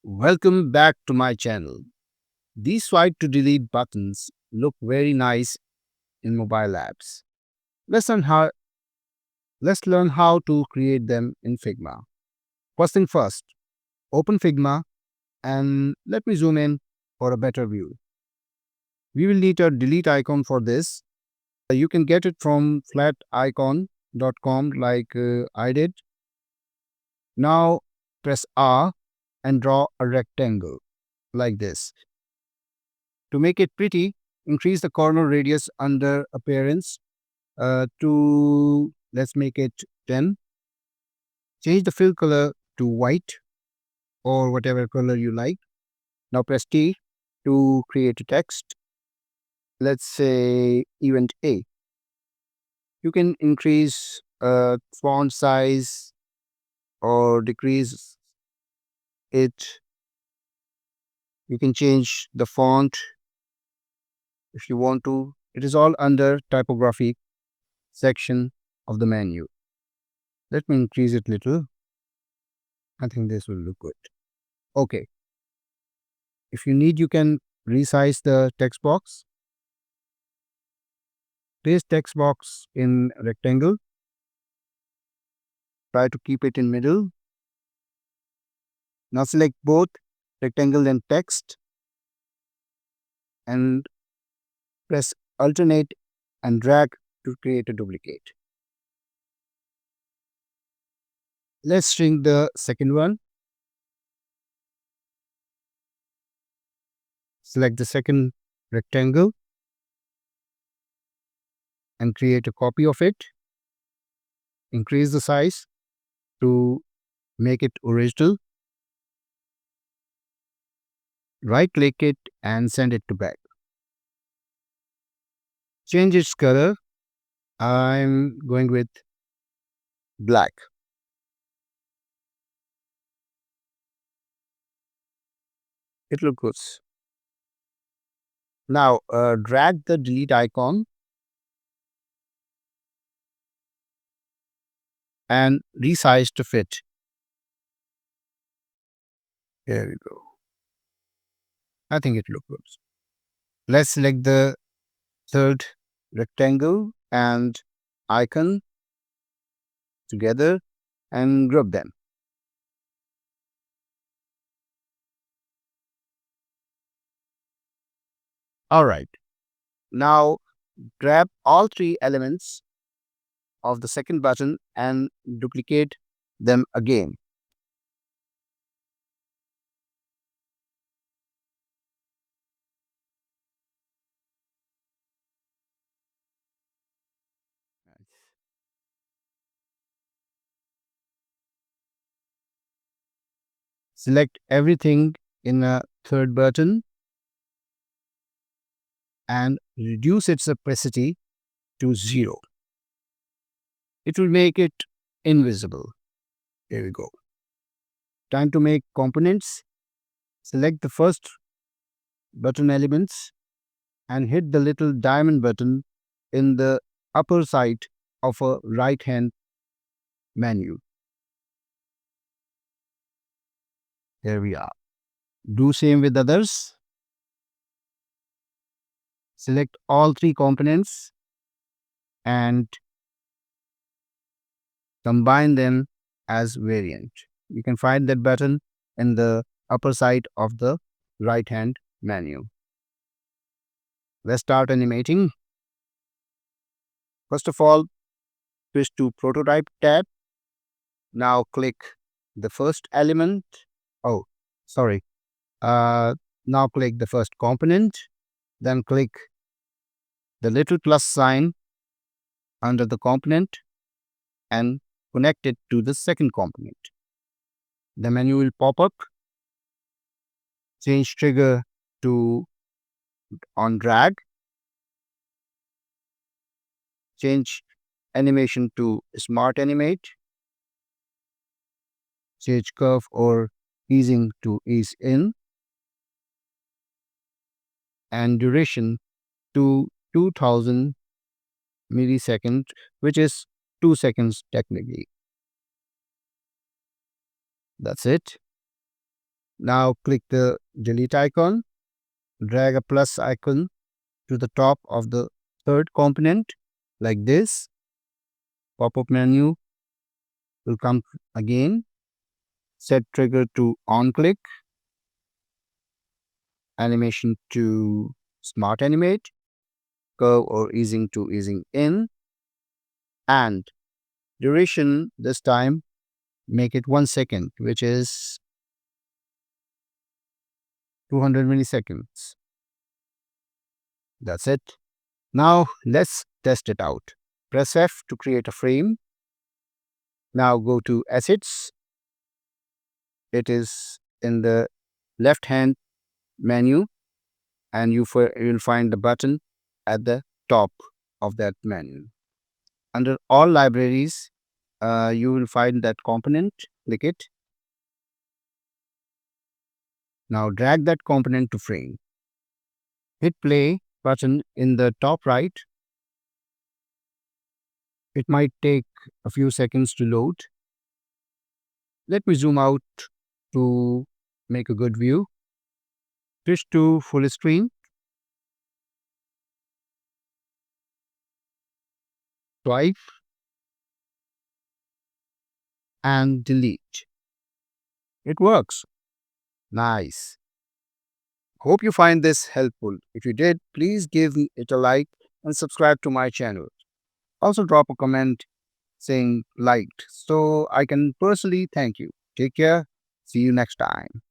Welcome back to my channel. These swipe to delete buttons look very nice in mobile apps. Let's learn how, let's learn how to create them in Figma. First thing first, open Figma and let me zoom in for a better view. We will need a delete icon for this. You can get it from flaticon.com like I did. Now press R and draw a rectangle like this. To make it pretty, increase the corner radius under appearance to, let's make it 10. Change the fill color to white or whatever color you like. Now press T to create a text. Let's say event A. You can increase font size or decrease it. You can change the font if you want to. It is all under typography section of the menu. Let me increase it little. I think this will look good. Okay. If you need, you can resize the text box. Place text box in rectangle. Try to keep it in middle. Now select both rectangle and text and press alternate and drag to create a duplicate. Let's shrink the second one. Select the second rectangle and create a copy of it. Increase the size to make it original. Right click it and send it to back. Change its color. I'm going with black. It looks good. Now drag the delete icon and resize to fit. There we go. I think it looks good. Let's select the third rectangle and icon together and group them. All right. Now grab all three elements of the second button and duplicate them again. Select everything in a third button and reduce its opacity to 0. It will make it invisible. There we go. Time to make components. Select the first button elements and hit the little diamond button in the upper side of a right hand menu. There we are. Do same with others. Select all three components and combine them as variant. You can find that button in the upper side of the right hand menu. Let's start animating. First of all, switch to prototype tab. Now click the first element. Oh, sorry. Now click the first component. Then click the little plus sign under the component and connect it to the second component. The menu will pop up. Change trigger to on drag. Change animation to smart animate. Change curve or easing to ease in. And duration to 2000 milliseconds, which is 2 seconds technically. That's it. Now click the delete icon, drag a plus icon to the top of the third component like this. Pop-up menu will come again. Set trigger to on click, animation to smart animate, curve or easing to easing in, and duration this time make it 1 second, which is 200 milliseconds. That's it. Now let's test it out. Press F to create a frame. Now go to Assets. It is in the left hand menu, and you'll find the button at the top of that menu. Under all libraries, you will find that component. Click it. Now drag that component to frame. Hit play button in the top right. It might take a few seconds to load. Let me zoom out to make a good view. Switch to full screen. Swipe and delete. It works. Nice. Hope you find this helpful. If you did, please give it a like and subscribe to my channel. Also drop a comment saying liked so I can personally thank you. Take care. See you next time.